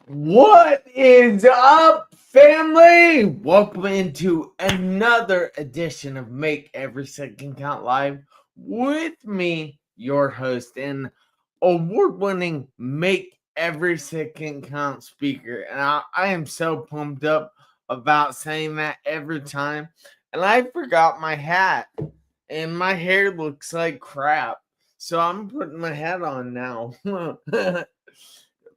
What is up, family? Welcome into another edition of Make Every Second Count Live with me, your host and award-winning Make Every Second Count speaker. And I am so pumped up about saying that every time. And I forgot my hat, and my hair looks like crap. So I'm putting my hat on now.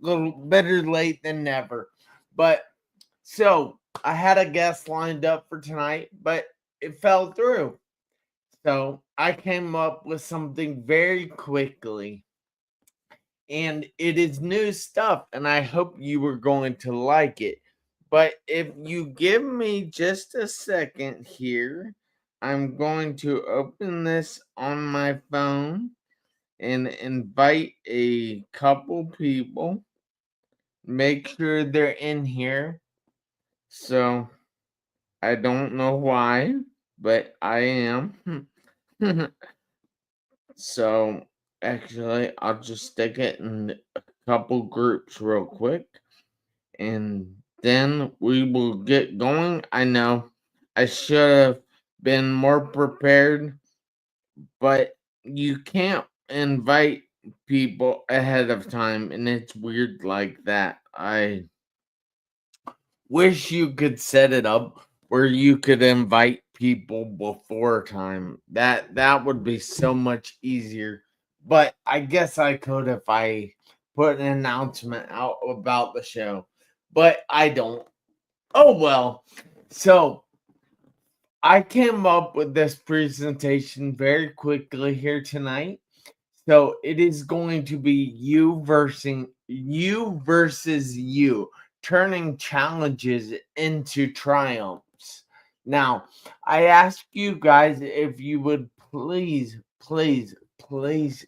Little better late than never. But so I had a guest lined up for tonight, but it fell through. So I came up with something very quickly. And it is new stuff, and I hope you are going to like it. But if you give me just a second here, I'm going to open this on my phone and invite a couple people. Make sure they're in here. So I don't know why, but I am. So actually, I'll just stick it in a couple groups real quick, and then we will get going. I know I should have been more prepared, but you can't invite people ahead of time, and it's weird like that. I wish you could set it up where you could invite people before time. That would be so much easier. But I guess I could if I put an announcement out about the show. But I don't. Oh well. So I came up with this presentation very quickly here tonight. So it is going to be you versus you, turning challenges into triumphs. Now, I ask you guys if you would please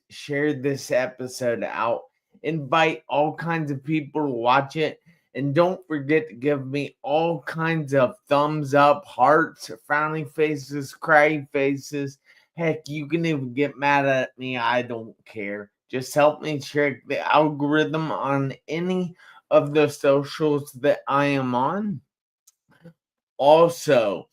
share this episode out. Invite all kinds of people to watch it. And don't forget to give me all kinds of thumbs up, hearts, frowning faces, cry faces. Heck, you can even get mad at me. I don't care. Just help me check the algorithm on any of the socials that I am on. Also,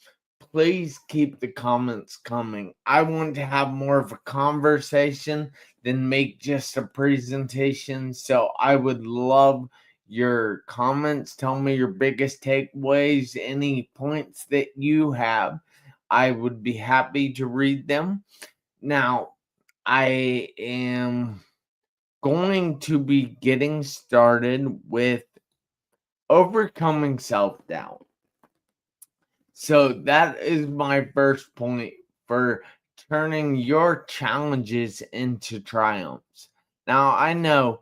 please keep the comments coming. I want to have more of a conversation than make just a presentation. So I would love your comments. Tell me your biggest takeaways, any points that you have. I would be happy to read them. Now, I am going to be getting started with overcoming self doubt. So, that is my first point for turning your challenges into triumphs. Now, I know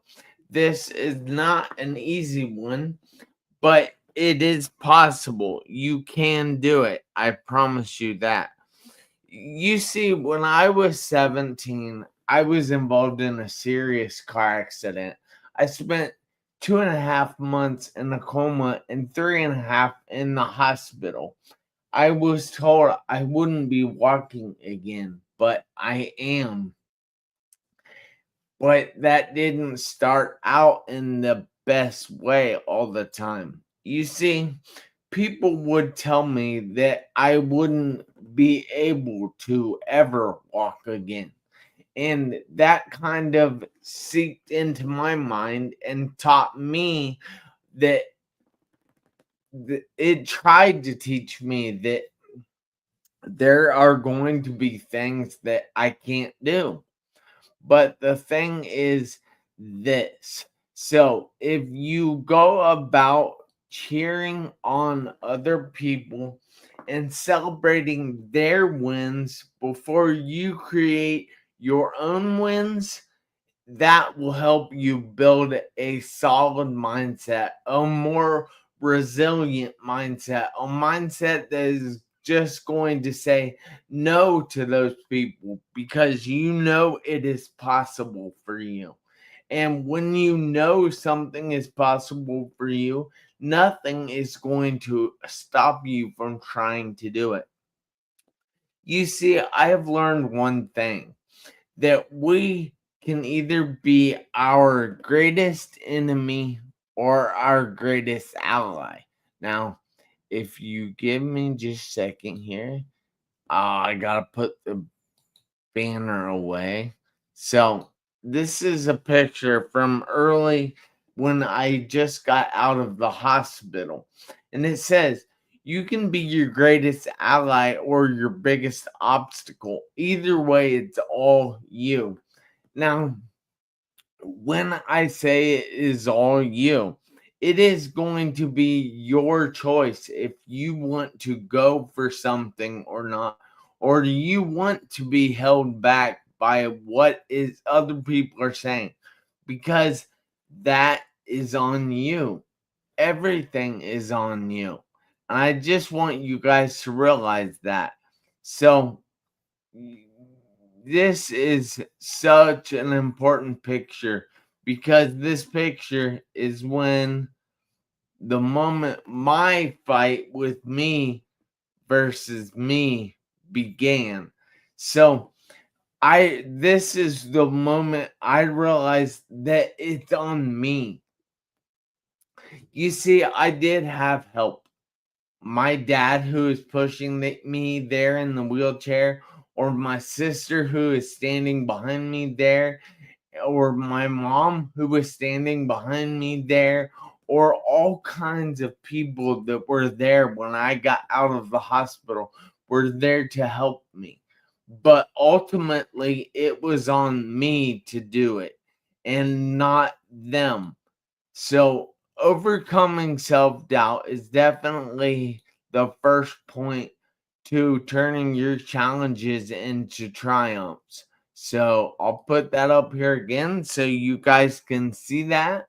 this is not an easy one, but it is possible. You can do it. I promise you that. You see, when I was 17, I was involved in a serious car accident. I spent 2.5 months in a coma and 3.5 in the hospital. I was told I wouldn't be walking again, but I am. But that didn't start out in the best way all the time. You see, people would tell me that I wouldn't be able to ever walk again. And that kind of seeped into my mind and taught me that it tried to teach me that there are going to be things that I can't do. But the thing is this. So if you go about cheering on other people and celebrating their wins before you create your own wins, that will help you build a solid mindset, a more resilient mindset, a mindset that is just going to say no to those people because you know it is possible for you. And when you know something is possible for you, nothing is going to stop you from trying to do it. You see, I have learned one thing, that we can either be our greatest enemy or our greatest ally. Now, if you give me just a second here, I gotta put the banner away. So, this is a picture from early when I just got out of the hospital. And it says, you can be your greatest ally or your biggest obstacle. Either way, it's all you. Now, when I say it is all you, it is going to be your choice if you want to go for something or not, or do you want to be held back by what is other people are saying, because that is on you. Everything is on you. And I just want you guys to realize that. So this is such an important picture, because this picture is when the moment my fight with me versus me began. So this is the moment I realized that it's on me. You see, I did have help. My dad, who is pushing me there in the wheelchair, or my sister, who is standing behind me there, or my mom, who was standing behind me there, or all kinds of people that were there when I got out of the hospital were there to help me. But ultimately, it was on me to do it and not them. So, overcoming self doubt is definitely the first point to turning your challenges into triumphs. So, I'll put that up here again so you guys can see that.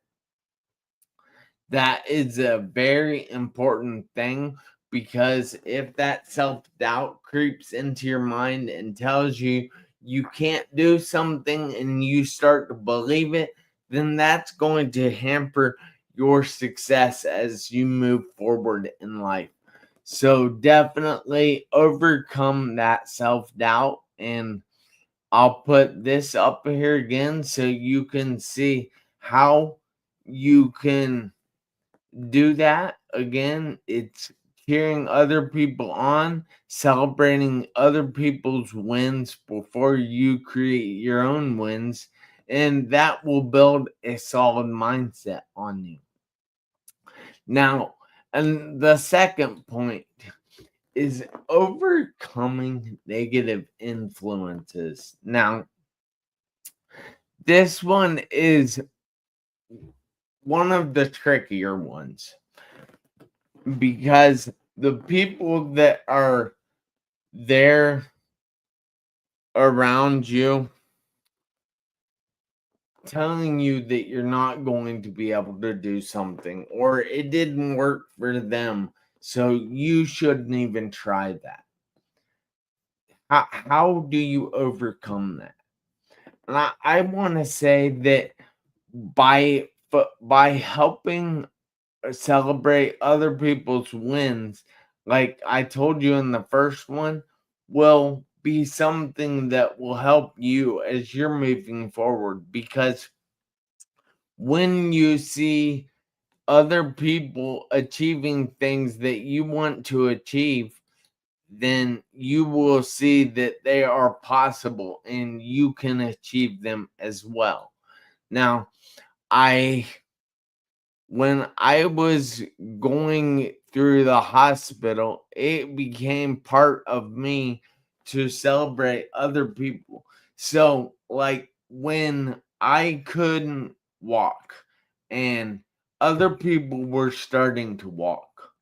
That is a very important thing, because if that self doubt creeps into your mind and tells you you can't do something and you start to believe it, then that's going to hamper your success as you move forward in life. So definitely overcome that self doubt. And I'll put this up here again so you can see how you can do that. Again, it's cheering other people on, celebrating other people's wins before you create your own wins, and that will build a solid mindset on you. Now, and the second point is overcoming negative influences. Now, this one is one of the trickier ones, because the people that are there around you telling you that you're not going to be able to do something, or it didn't work for them, so you shouldn't even try that. How do you overcome that? And I want to say that by helping celebrate other people's wins, like I told you in the first one, will be something that will help you as you're moving forward. Because when you see other people achieving things that you want to achieve, then you will see that they are possible and you can achieve them as well. Now, I when I was going through the hospital, it became part of me to celebrate other people. So, like when I couldn't walk and other people were starting to walk,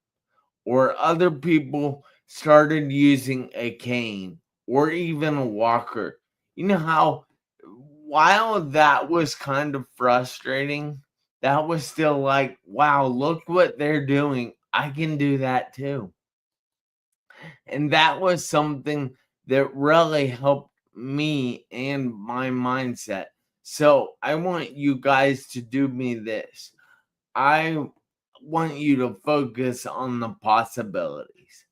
or other people started using a cane or even a walker, you know how, while that was kind of frustrating, that was still like, wow, look what they're doing. I can do that too. And that was something that really helped me and my mindset. So I want you guys to do me this. I want you to focus on the possibilities.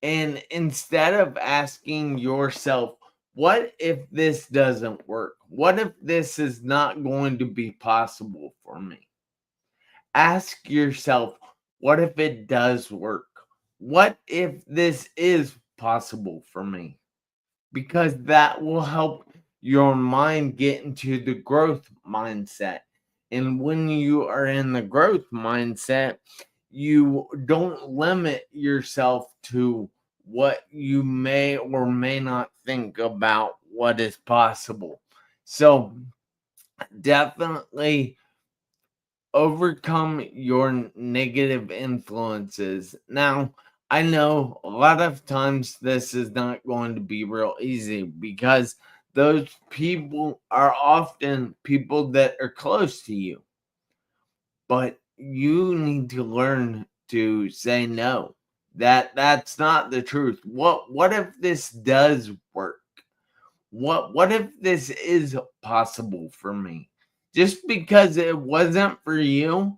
And instead of asking yourself, what if this doesn't work? What if this is not going to be possible for me? Ask yourself, what if it does work? What if this is possible for me? Because that will help your mind get into the growth mindset. And when you are in the growth mindset, you don't limit yourself to what you may or may not think about what is possible. So definitely overcome your negative influences. Now, I know a lot of times this is not going to be real easy because those people are often people that are close to you, but you need to learn to say no. That's not the truth. What if this does work? What if this is possible for me? Just because it wasn't for you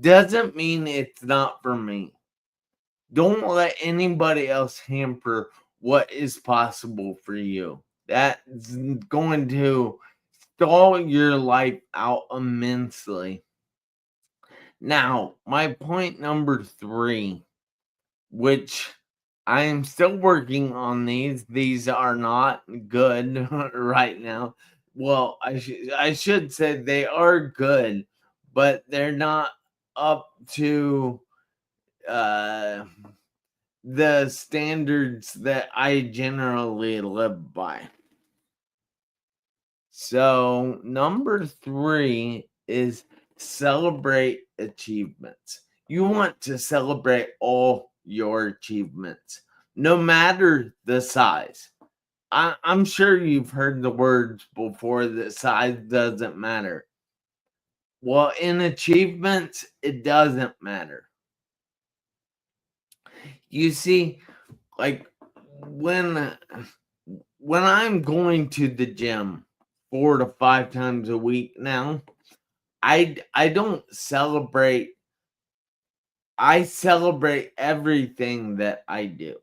doesn't mean it's not for me. Don't let anybody else hamper what is possible for you. That's going to stall your life out immensely. Now, my point number 3, which I am still working on these are not good right now. Well, I should say they are good, but they're not up to uh the standards that I generally live by. So, number 3 is celebrate achievements. You want to celebrate all your achievements, no matter the size. I'm sure you've heard the words before that size doesn't matter. Well, in achievements, it doesn't matter. You see, like when I'm going to the gym 4 to 5 times a week now, I don't celebrate. I celebrate everything that I do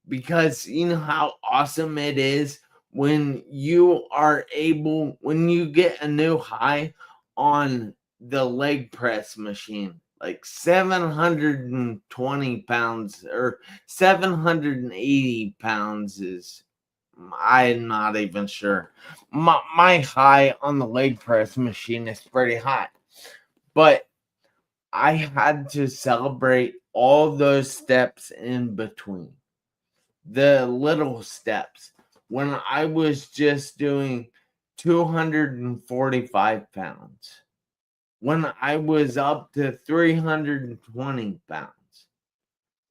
because you know how awesome it is when you are able, when you get a new high on the leg press machine, like 720 pounds or 780 pounds is, I'm not even sure. My high on the leg press machine is pretty high, but I had to celebrate all those steps in between, the little steps. When I was just doing 245 pounds, when I was up to 320 pounds,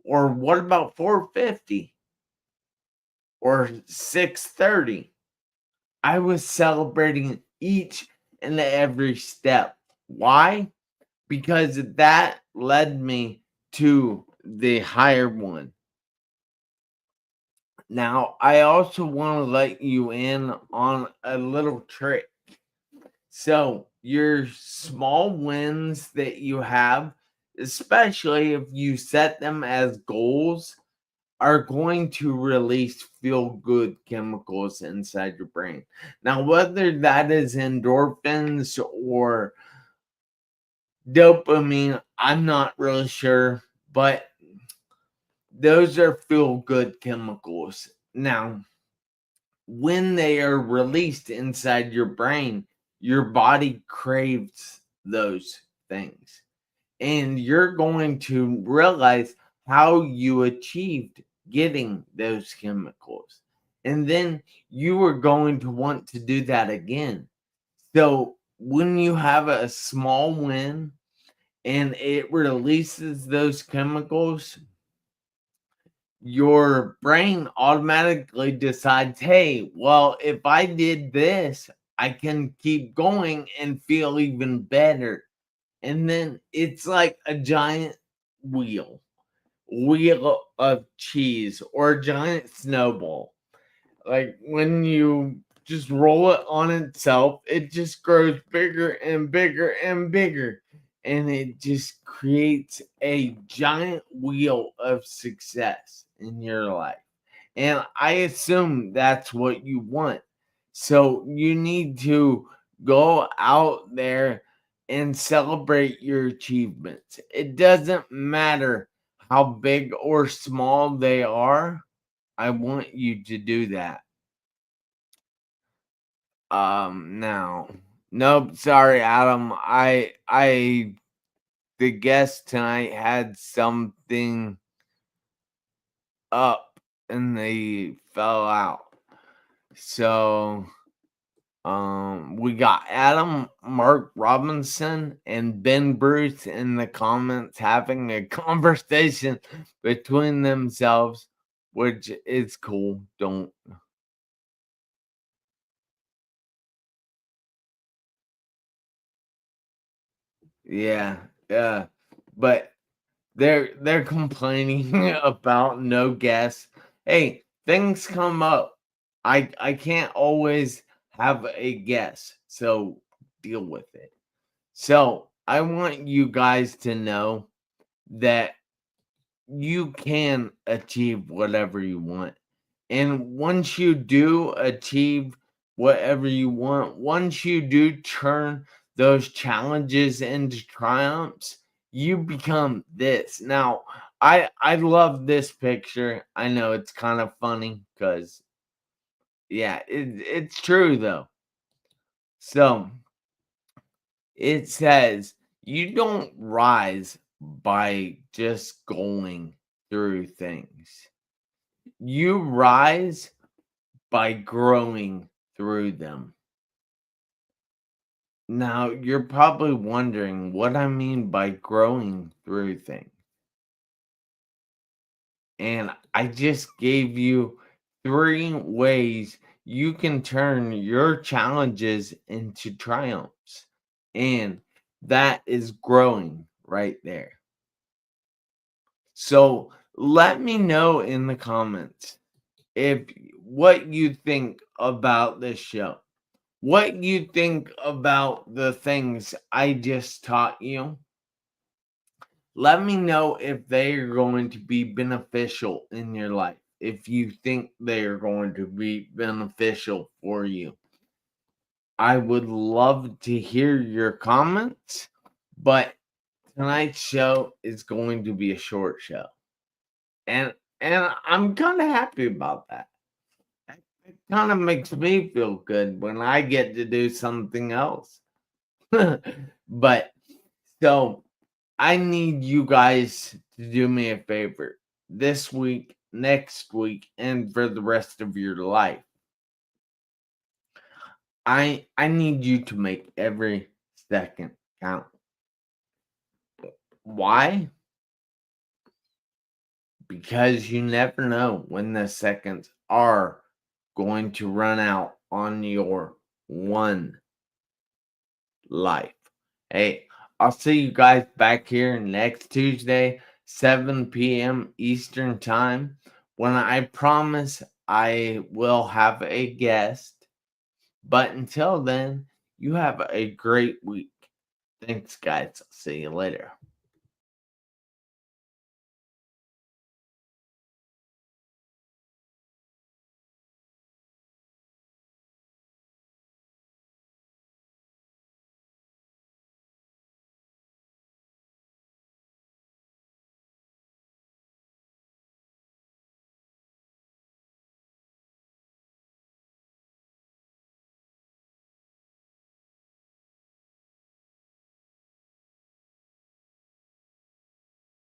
or what about 450 or 630? I was celebrating each and every step. Why? Because that led me to the higher one. Now, I also want to let you in on a little trick. So, your small wins that you have, especially if you set them as goals, are going to release feel good chemicals inside your brain. Now, whether that is endorphins or dopamine, I'm not really sure, but those are feel good chemicals. Now, when they are released inside your brain, your body craves those things. And you're going to realize how you achieved getting those chemicals. And then you are going to want to do that again. So when you have a small win and it releases those chemicals, your brain automatically decides, hey, well, if I did this, I can keep going and feel even better. And then it's like a giant wheel of cheese or a giant snowball. Like when you just roll it on itself, it just grows bigger and bigger and bigger. And it just creates a giant wheel of success in your life. And I assume that's what you want. So you need to go out there and celebrate your achievements. It doesn't matter how big or small they are. I want you to do that. Now, nope, sorry, Adam. The guest tonight had something up and they fell out. So, we got Adam, Mark Robinson, and Ben Bruce in the comments having a conversation between themselves, which is cool. Don't. Yeah, yeah. But they're complaining about no guests. Hey, things come up. I can't always have a guest, so deal with it. So I want you guys to know that you can achieve whatever you want. And once you do achieve whatever you want, once you do turn those challenges into triumphs, you become this. Now, I love this picture. I know it's kind of funny because yeah, it's true though. So it says you don't rise by just going through things. You rise by growing through them. Now, you're probably wondering what I mean by growing through things. And I just gave you 3 ways you can turn your challenges into triumphs. And that is growing right there. So let me know in the comments if what you think about this show. What you think about the things I just taught you. Let me know if they are going to be beneficial in your life. If you think they are going to be beneficial for you. I would love to hear your comments, but tonight's show is going to be a short show. And I'm kind of happy about that. It kind of makes me feel good when I get to do something else. But so I need you guys to do me a favor this week, next week, and for the rest of your life. I need you to make every second count. Why? Because you never know when the seconds are going to run out on your one life. Hey, I'll see you guys back here next Tuesday, 7 p.m. Eastern Time, when I promise I will have a guest. But until then, you have a great week. Thanks, guys. See you later.